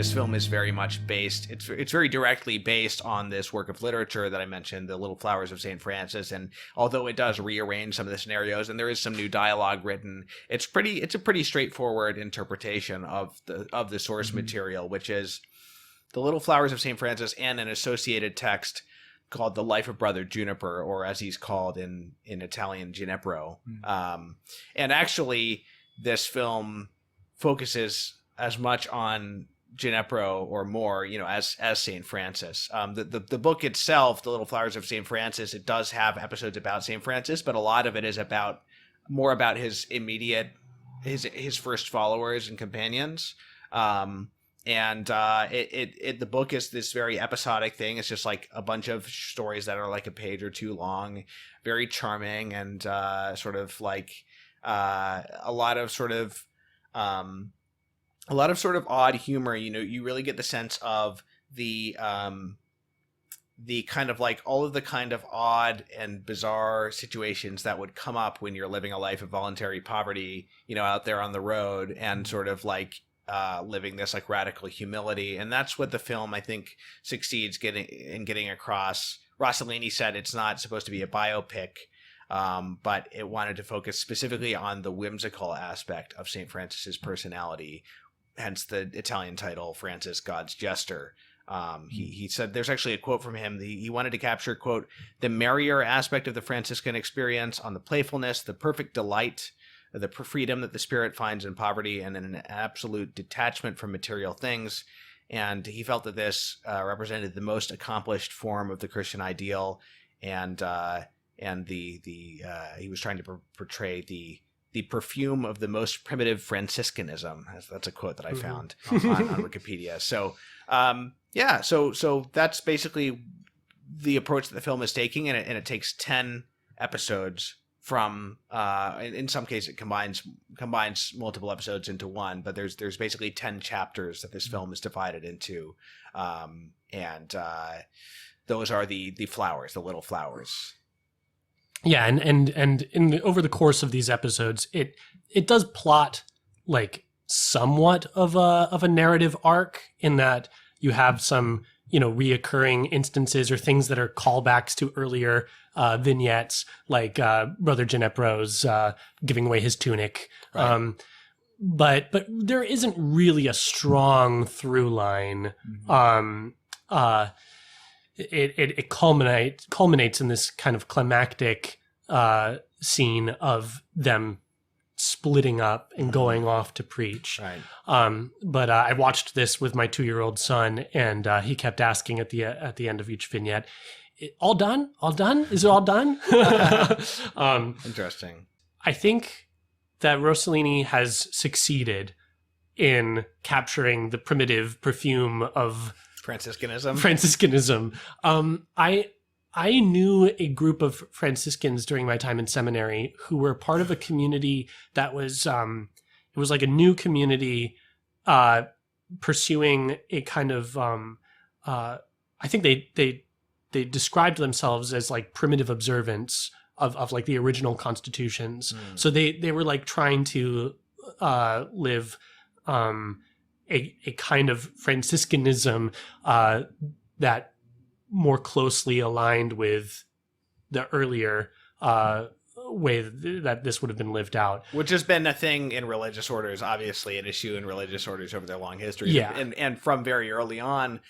this film is very much based, it's very directly based on this work of literature that I mentioned, The Little Flowers of St. Francis. And although it does rearrange some of the scenarios and there is some new dialogue written, it's a pretty straightforward interpretation of the source material, which is The Little Flowers of St. Francis and an associated text called The Life of Brother Juniper, or as he's called in Italian, Ginepro. And actually, this film focuses as much on Ginepro or more, as St. Francis. The book itself, The Little Flowers of St. Francis, it does have episodes about St. Francis, but a lot of it is more about his immediate, his first followers and companions. The book is this very episodic thing. It's just like a bunch of stories that are like a page or two long, very charming, and sort of like a lot of sort of odd humor. You really get the sense of the kind of like all of the kind of odd and bizarre situations that would come up when you're living a life of voluntary poverty, out there on the road, and sort of like living this like radical humility. And that's what the film, I think, succeeds getting across. Rossellini said it's not supposed to be a biopic, but it wanted to focus specifically on the whimsical aspect of St. Francis's personality, hence the Italian title, Francis, God's Jester. He said, there's actually a quote from him. He wanted to capture, quote, the merrier aspect of the Franciscan experience on the playfulness, the perfect delight, the freedom that the spirit finds in poverty, and in an absolute detachment from material things. And he felt that this represented the most accomplished form of the Christian ideal, and he was trying to portray the perfume of the most primitive Franciscanism. That's a quote that I found on Wikipedia. So so that's basically the approach that the film is taking, and it takes 10 episodes from in some cases it combines multiple episodes into one, but there's basically 10 chapters that this film is divided into, and those are the flowers, the little flowers. Yeah, and over the course of these episodes, it does plot like somewhat of a narrative arc, in that you have some reoccurring instances or things that are callbacks to earlier vignettes, like Brother Ginepro's giving away his tunic. Right. But there isn't really a strong through line. It culminates in this kind of climactic scene of them splitting up and going off to preach. Right. But I watched this with my 2-year-old son, and he kept asking at the end of each vignette, all done? All done? Is it all done? Interesting. I think that Rossellini has succeeded in capturing the primitive perfume of Franciscanism. I knew a group of Franciscans during my time in seminary who were part of a community that was, it was like a new community pursuing a kind of, I think they described themselves as like primitive observance of like the original constitutions. So they were like trying to live a kind of Franciscanism that more closely aligned with the earlier way that this would have been lived out. Which has been a thing in religious orders, obviously an issue in religious orders over their long history. Yeah. And from very early on,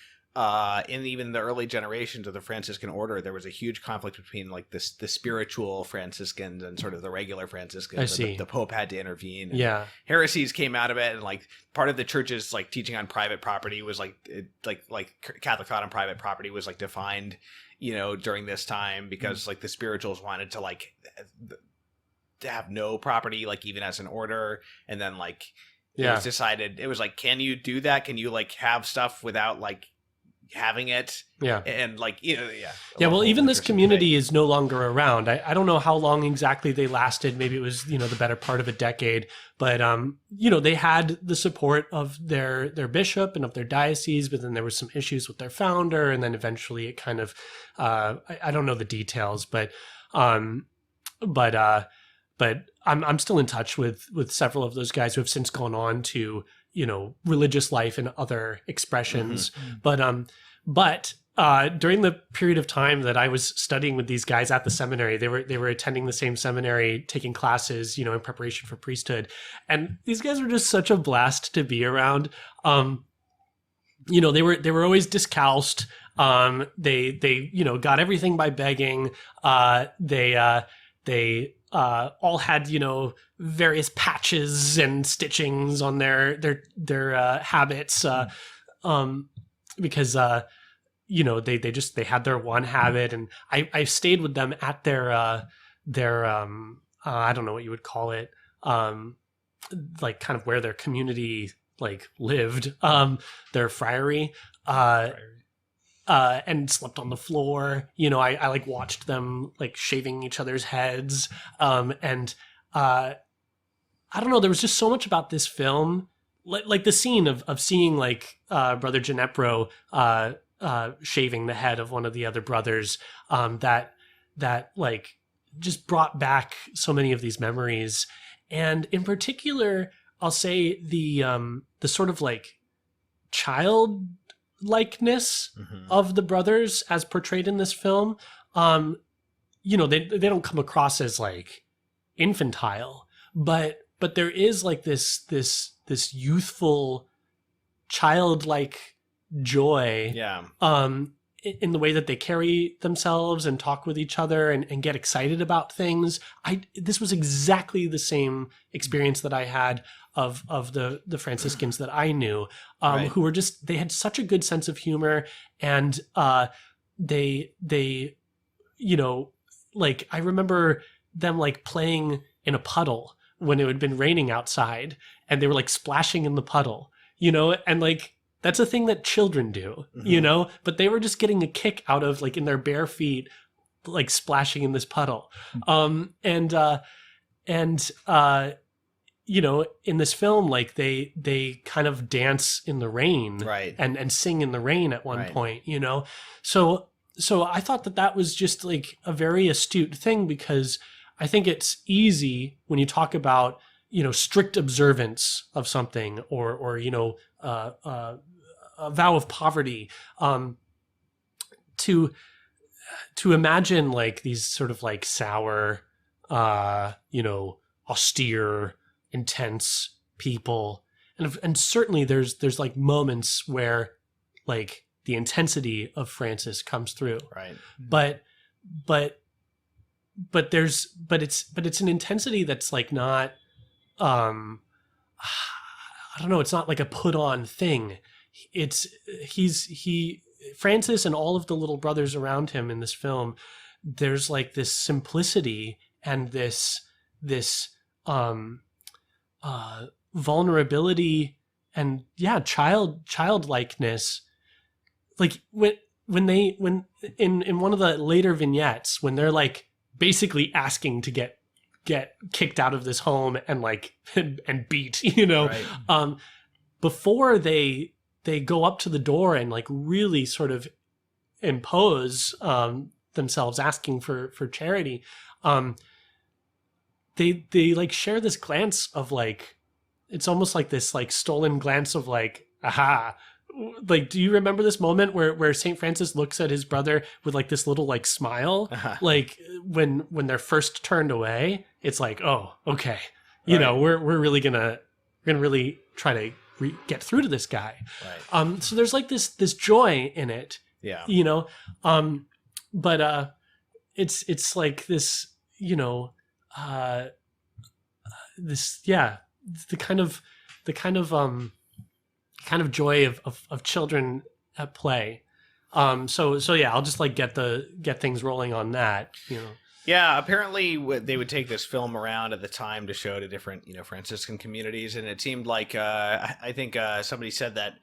in even the early generations of the Franciscan order, there was a huge conflict between like the spiritual Franciscans and sort of the regular Franciscans. I see. The Pope had to intervene. And yeah. heresies came out of it, and like part of the church's like teaching on private property was like Catholic thought on private property was like defined, during this time, because like the spirituals wanted to like to have no property, like even as an order, and then like it was decided, it was like, can you do that? Can you like have stuff without like having it? And like well, even this community is no longer around. I don't know how long exactly they lasted. Maybe it was the better part of a decade, but they had the support of their bishop and of their diocese, but then there was some issues with their founder, and then eventually it kind of I'm still in touch with several of those guys who have since gone on to, religious life and other expressions. But during the period of time that I was studying with these guys at the seminary, they were attending the same seminary, taking classes, in preparation for priesthood. And these guys were just such a blast to be around. They were always discalced. They got everything by begging. They all had, various patches and stitchings on their habits, because, they had their one habit. And I stayed with them at their I don't know what you would call it, like kind of where their community like lived, their friary, and slept on the floor. I like watched them like shaving each other's heads. And I don't know, there was just so much about this film, like the scene of seeing like Brother Ginepro shaving the head of one of the other brothers, that like just brought back so many of these memories. And in particular, I'll say the sort of like childlikeness of the brothers as portrayed in this film. They don't come across as like infantile, but there is like this youthful, childlike joy. Yeah. In the way that they carry themselves and talk with each other and get excited about things. This was exactly the same experience that I had of the Franciscans that I knew, Right. who were they had such a good sense of humor, and they like I remember them like playing in a puddle when it had been raining outside, and they were like splashing in the puddle, and like that's a thing that children do, but they were just getting a kick out of like in their bare feet, like splashing in this puddle. In this film, like they kind of dance in the rain, Right. and sing in the rain at one Right. point, So I thought that was just like a very astute thing, because I think it's easy when you talk about, strict observance of something or a vow of poverty, to imagine like these sort of like sour, austere, intense people. And certainly there's like moments where like the intensity of Francis comes through. Right. But it's an intensity that's like not, I don't know, it's not like a put on thing. Francis and all of the little brothers around him in this film, there's like this simplicity and this vulnerability and childlikeness. Like when in one of the later vignettes, when they're like basically asking to get kicked out of this home and like and beat, Right. Before they go up to the door and like really sort of impose themselves, asking for charity, they like share this glance of like, it's almost like this like stolen glance of like, aha. Like, do you remember this moment where St. Francis looks at his brother with like this little like smile? Uh-huh. Like when they're first turned away, it's like, oh, okay, Right. we're really gonna really try to get through to this guy. Right. So there's like this joy in it, Yeah. but it's like this, this, yeah, the kind of joy of children at play. So yeah, I'll just like get things rolling on that, Yeah, apparently they would take this film around at the time to show to different, Franciscan communities, and it seemed like I think somebody said that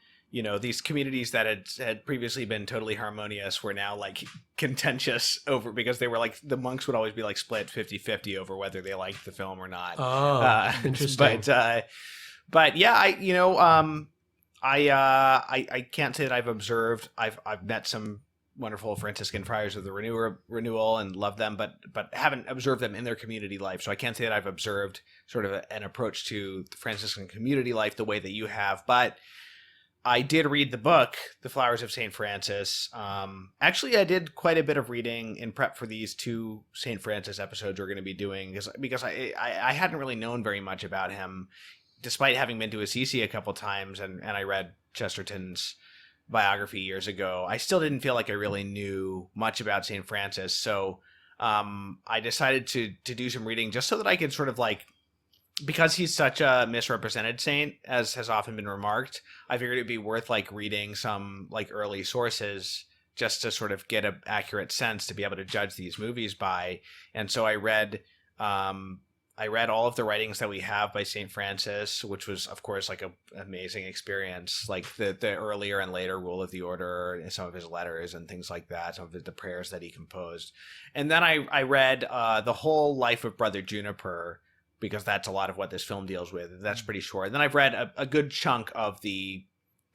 these communities that had previously been totally harmonious were now like contentious over, because they were like, the monks would always be like split 50-50 over whether they liked the film or not. Oh, interesting. But yeah, I can't say that I've observed. I've met some wonderful Franciscan friars of the renewal and love them, but haven't observed them in their community life. So I can't say that I've observed sort of an approach to the Franciscan community life the way that you have. But I did read the book, The Flowers of St. Francis. Actually, I did quite a bit of reading in prep for these 2 St. Francis episodes we're going to be doing, because I hadn't really known very much about him, despite having been to Assisi a couple times, and I read Chesterton's biography years ago. I still didn't feel like I really knew much about St. Francis. So I decided to do some reading just so that I could sort of like, because he's such a misrepresented saint, as has often been remarked, I figured it'd be worth like reading some like early sources just to sort of get an accurate sense to be able to judge these movies by. And so I read all of the writings that we have by St. Francis, which was, of course, like an amazing experience, like the earlier and later rule of the order, and some of his letters and things like that, some of the prayers that he composed. And then I read the whole life of Brother Juniper, because that's a lot of what this film deals with. That's pretty short. And then I've read a good chunk of the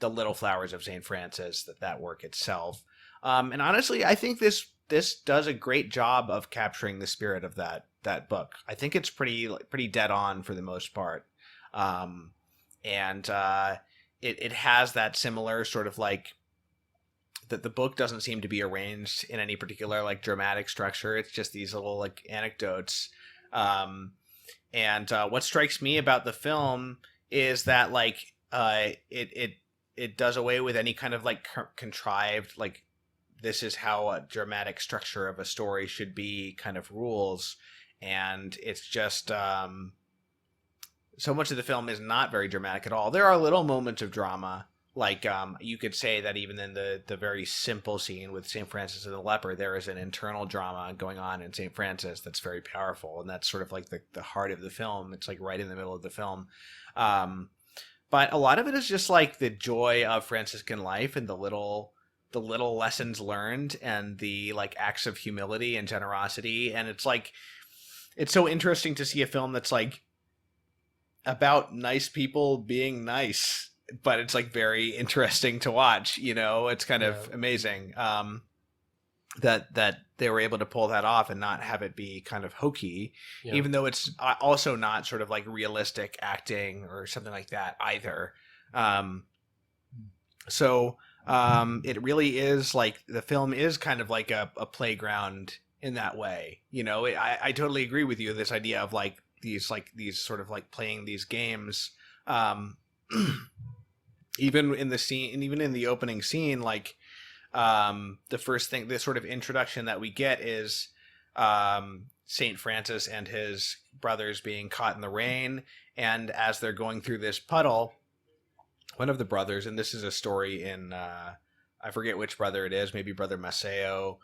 Little Flowers of St. Francis, that work itself. And honestly, I think this does a great job of capturing the spirit of that book. I think it's pretty dead on for the most part. And it has that similar sort of like, that the book doesn't seem to be arranged in any particular like dramatic structure. It's just these little like anecdotes. And what strikes me about the film is that like it does away with any kind of like contrived, like, this is how a dramatic structure of a story should be kind of rules. And it's just so much of the film is not very dramatic at all. There are little moments of drama. Like you could say that even in the very simple scene with St. Francis and the leper, there is an internal drama going on in St. Francis that's very powerful. And that's sort of like the heart of the film. It's like right in the middle of the film. But a lot of it is just like the joy of Franciscan life and the little lessons learned and the like acts of humility and generosity. And it's like, it's so interesting to see a film that's like about nice people being nice, but it's like very interesting to watch, you know. It's kind of amazing that they were able to pull that off and not have it be kind of hokey, even though it's also not sort of like realistic acting or something like that either. So it really is like, the film is kind of like a playground in that way, you know. I totally agree with you, this idea of like these sort of like playing these games, even in the scene, and even in the opening scene, like the first thing, the sort of introduction that we get is Saint Francis and his brothers being caught in the rain, and as they're going through this puddle, one of the brothers, and this is a story in I forget which brother it is, maybe Brother Maceo,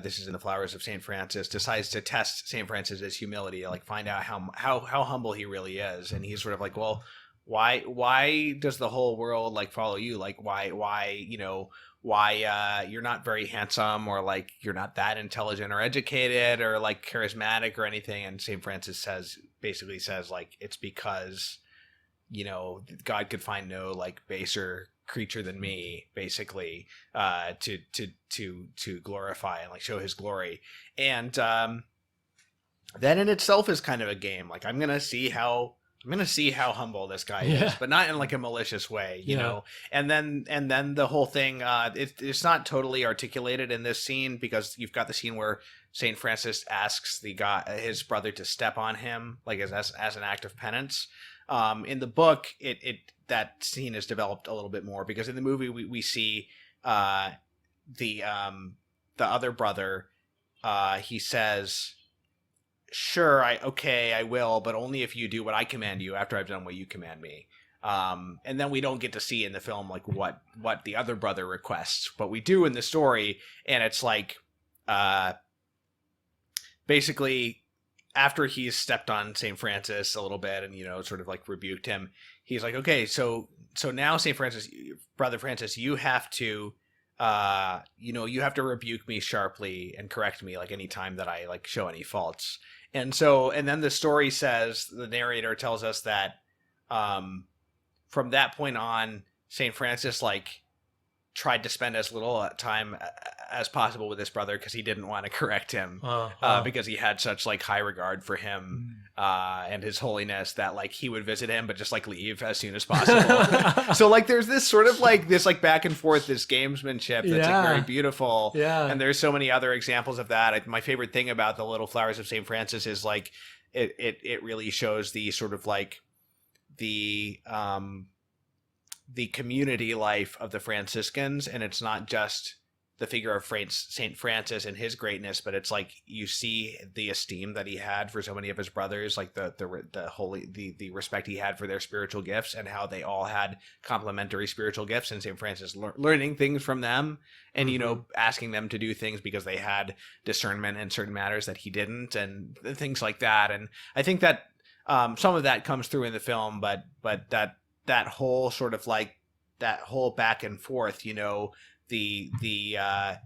this is in The Flowers of St. Francis, decides to test St. Francis's humility, like find out how humble he really is. And he's sort of like, well, why does the whole world like follow you? Like why you're not very handsome, or like you're not that intelligent or educated or like charismatic or anything. And St. Francis basically says like, it's because, you know, God could find no like baser creature than me, basically, to glorify and like show his glory. And that in itself is kind of a game. Like, I'm gonna see how humble this guy is, but not in like a malicious way, you know. And then the whole thing, it's not totally articulated in this scene, because you've got the scene where Saint Francis asks his brother to step on him, like as an act of penance. In the book, that scene is developed a little bit more, because in the movie we see the other brother, he says, sure, I will, but only if you do what I command you after I've done what you command me. And then we don't get to see in the film like what the other brother requests, but we do in the story. And it's like basically, after he's stepped on St. Francis a little bit and, you know, sort of like rebuked him, he's like, okay, so now St. Francis, Brother Francis, you have to rebuke me sharply and correct me like any time that I like show any faults. And then the story says, the narrator tells us that from that point on, St. Francis like tried to spend as little time as possible with his brother because he didn't want to correct him because he had such like high regard for him and his holiness that like he would visit him but just like leave as soon as possible. So like there's this sort of like this like back and forth, this gamesmanship that's like very beautiful. And there's so many other examples of that. My favorite thing about the Little Flowers of St. Francis is like it really shows the sort of like the community life of the Franciscans, and it's not just the figure of St. Francis and his greatness, but it's like you see the esteem that he had for so many of his brothers, like the respect he had for their spiritual gifts, and how they all had complementary spiritual gifts, and St. Francis learning things from them, and you know, asking them to do things because they had discernment in certain matters that he didn't, and things like that. And I think that some of that comes through in the film, but that whole sort of like that whole back and forth, you know, the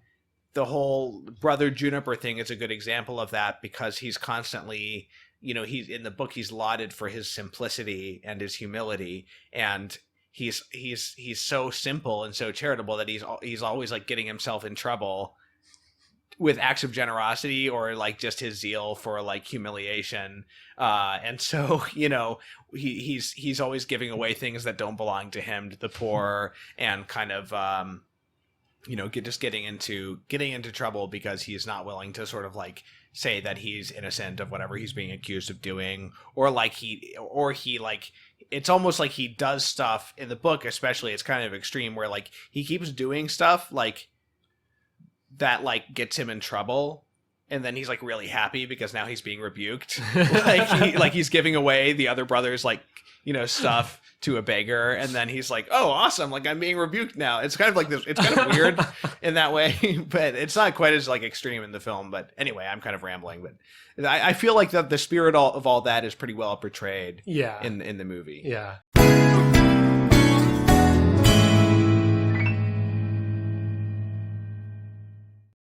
whole Brother Juniper thing is a good example of that, because he's constantly, you know, he's in the book, he's lauded for his simplicity and his humility, and he's so simple and so charitable that he's always like getting himself in trouble with acts of generosity or like just his zeal for like humiliation, and so, you know, he's always giving away things that don't belong to him, to the poor, and kind of you know, just getting into trouble because he's not willing to sort of like say that he's innocent of whatever he's being accused of doing, or he like, it's almost like he does stuff in the book, especially, it's kind of extreme, where like he keeps doing stuff like that like gets him in trouble, and then he's like really happy because now he's being rebuked. like he's giving away the other brothers like, you know, stuff to a beggar, and then he's like, oh awesome, like I'm being rebuked now. It's kind of like this, it's kind of weird in that way, but it's not quite as like extreme in the film. But anyway, I'm kind of rambling, but I feel like the spirit of all that is pretty well portrayed in the movie.